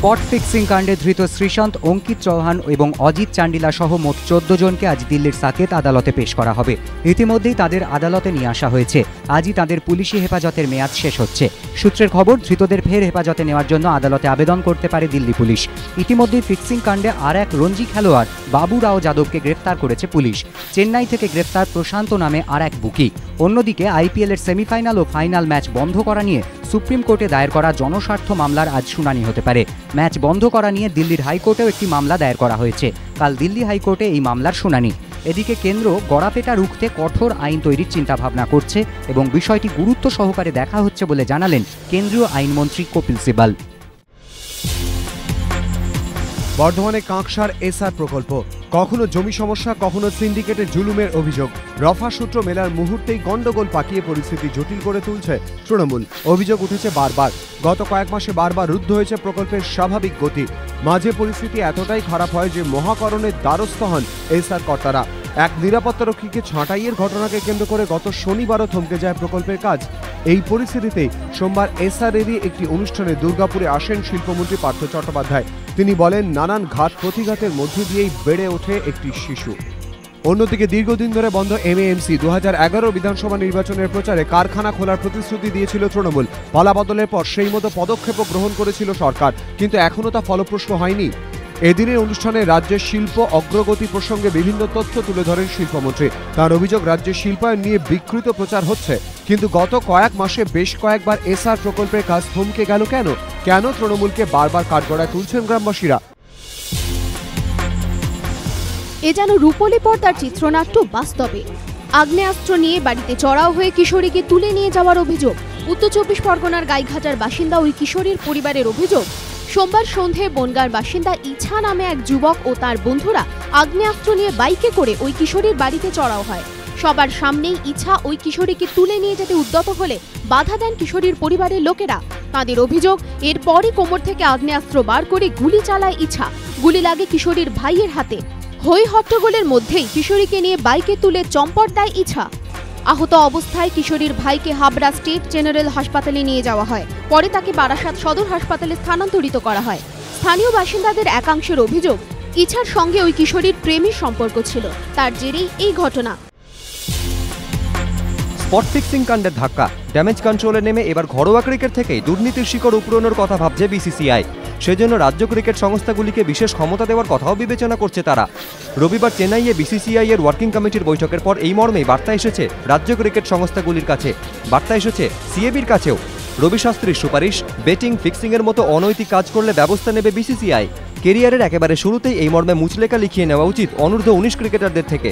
Spot fixing কাণ্ডে ধৃত শ্রীশান্ত, অঙ্কিত চৌহান এবং অজিত চান্ডিলা সহ মোট 14 জনকে আজ দিল্লির সাকেত আদালতে পেশ করা হবে। ইতিমধ্যেই তাদের আদালতে নিয়ে আসা হয়েছে। আজই তাদের পুলিশি হেফাজতের মেয়াদ শেষ হচ্ছে। সূত্রের খবর, ধৃতদের ফের হেফাজতে নেওয়ার জন্য আদালতে আবেদন করতে পারে দিল্লি পুলিশ। ইতিমধ্যেই ফিক্সিং কাণ্ডে আর এক রঞ্জি খেলোয়াড় বাবু রাও যাদবকে গ্রেফতার করেছে পুলিশ। চেন্নাই থেকে গ্রেফতার প্রশান্ত নামে আর এক বুকি। অন্যদিকে আইপিএলের সেমিফাইনাল ও ফাইনাল ম্যাচ বন্ধ করা নিয়ে সুপ্রিম কোর্টে দায়ের করা জনস্বার্থ মামলার আজ শুনানি হতে পারে। ম্যাচ বন্ধ করা নিয়ে দিল্লির হাইকোর্টেও একটি মামলা দায়ের করা হয়েছে। কাল দিল্লি হাইকোর্টে এই মামলার শুনানি। এদিকে কেন্দ্র গড়াপেটা রুখতে কঠোর আইন তৈরির চিন্তাভাবনা করছে এবং বিষয়টি গুরুত্ব সহকারে দেখা হচ্ছে বলে জানালেন কেন্দ্রীয় আইনমন্ত্রী কপিল সিবাল। বর্ধমানে কাঁকসার এসআর প্রকল্প, কখনো জমি সমস্যা, কখনো সিন্ডিকেটের জুলুমের অভিযোগ। রফা সূত্র মেলার মুহূর্তেই গন্ডগোল পাকিয়ে পরিস্থিতি জটিল করে তুলছে তৃণমূল। অভিযোগ উঠেছে বারবার। গত কয়েক মাসে বারবার রুদ্ধ হয়েছে প্রকল্পের স্বাভাবিক গতি। মাঝে পরিস্থিতি এতটাই খারাপ হয় যে মহাকরণের দ্বারস্থ হন এসআর কর্তারা। এক নিরাপত্তারক্ষীকে ছাঁটাইয়ের ঘটনাকে কেন্দ্র করে গত শনিবারও থমকে যায় প্রকল্পের কাজ। এই পরিস্থিতিতেই সোমবার এসআরেরই একটি অনুষ্ঠানে দুর্গাপুরে আসেন শিল্পমন্ত্রী পার্থ চট্টোপাধ্যায়। তিনি বলেন, নানান ঘাত প্রতিঘাতের মধ্যে দিয়েই বেড়ে ওঠে একটি শিশু। অন্যদিকে দীর্ঘদিন ধরে বন্ধ এমএএমসি 2011 বিধানসভা নির্বাচনের প্রচারে কারখানা খোলার প্রতিশ্রুতি দিয়েছিল তৃণমূল। পালাবদলের পর সেই মতো পদক্ষেপও গ্রহণ করেছিল সরকার, কিন্তু এখনও তা ফলপ্রসূ হয়নি। এদিনের অনুষ্ঠানে রাজ্যের শিল্প অগ্রগতি প্রসঙ্গে বিভিন্ন তথ্য তুলে ধরেন শিল্পমন্ত্রী। তার অভিযোগ, রাজ্যের শিল্পায়ন নিয়ে বিকৃত প্রচার হচ্ছে, কিন্তু গত কয়েক মাসে বেশ কয়েকবার এসআর প্রকল্পের কাজ থমকে গেল কেন? কেন তৃণমূলকে বারবার কাঠগড়ায় তুলছেন গ্রামবাসীরা? এ যেন রূপলী পর্দার চিত্রনাট্য বাস্তবে। আগ্নেয়াস্ত্র নিয়ে বাড়িতে চড়াও হয়ে কিশোরীকে তুলে নিয়ে যাওয়ার অভিযোগ। উত্তর 24 পরগনার গাইঘাটার বাসিন্দা ওই কিশোরীর পরিবারের অভিযোগ, সোমবার সন্ধে বনগাঁর বাসিন্দা ইছা নামে এক যুবক ও তার বন্ধুরা আগ্নেয়াস্ত্র নিয়ে বাইকে করে ওই কিশোরীর বাড়িতে চড়াও হয়। সবার সামনেই ইছা ওই কিশোরীকে তুলে নিয়ে যেতে উদ্যত হলে বাধা দেন কিশোরীর পরিবারের লোকেরা। তাদের অভিযোগ, এরপরই কোমর থেকে আগ্নেয়াস্ত্র বার করে গুলি চালায় ইছা। গুলি লাগে কিশোরীর ভাইয়ের হাতে। হই হট্টগোলের মধ্যেই কিশোরীকে নিয়ে বাইকে তুলে চম্পট দেয় ইছা। আহত অবস্থায় কিশোরীর ভাইকে হাবড়া স্টেট জেনারেল হাসপাতালে নিয়ে যাওয়া হয়। পরে তাকে বারাসাত সদর হাসপাতালে স্থানান্তরিত করা হয়। স্থানীয় বাসিন্দাদের একাংশের অভিযোগ, ইছার সঙ্গে ওই কিশোরীর প্রেমের সম্পর্ক ছিল। তার জেরেই এই ঘটনা। স্পট ফিক্সিং কাণ্ডের ধাক্কা, ড্যামেজ কন্ট্রোলে নেমে এবার ঘরোয়া ক্রিকেট থেকেই দুর্নীতির শিকড় উপড়ানোর কথা ভাবছে বিসিসিআই। সেজন্য রাজ্য ক্রিকেট সংস্থাগুলিকে বিশেষ ক্ষমতা দেওয়ার কথাও বিবেচনা করছে তারা। রবিবার চেন্নাইয়ে বিসিসিআই এর ওয়ার্কিং কমিটির বৈঠকের পর এই মর্মেই বার্তা এসেছে রাজ্য ক্রিকেট সংস্থাগুলির কাছে। বার্তা এসেছে সিএবির কাছেও। রবি শাস্ত্রীর সুপারিশ, বেটিং, ফিক্সিংয়ের মতো অনৈতিক কাজ করলে ব্যবস্থা নেবে বিসিসিআই। কেরিয়ারের একেবারে শুরুতেই এই মর্মে মুচলেখা লিখিয়ে নেওয়া উচিত অনূর্ধ্ব 19 ক্রিকেটারদের থেকে।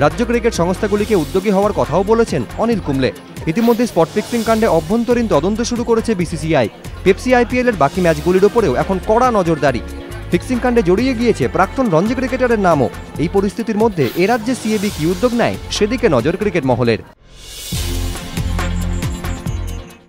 রাজ্য ক্রিকেট সংস্থাগুলিকে উদ্যোগী হওয়ার কথাও বলেছেন অনিল কুম্বলে। ইতিমধ্যে স্পট ফিক্সিং কাণ্ডে অভ্যন্তরীণ তদন্ত শুরু করেছে বিসিসিআই। পেপসি আইপিএলের বাকি ম্যাচগুলির ওপরেও এখন কড়া নজরদারি। ফিক্সিং কাণ্ডে জড়িয়ে গিয়েছে প্রাক্তন রঞ্জি ক্রিকেটারের নামও। এই পরিস্থিতির মধ্যে এ রাজ্যে সিএবি কি উদ্যোগ নেয়, সেদিকে নজর ক্রিকেট মহলের।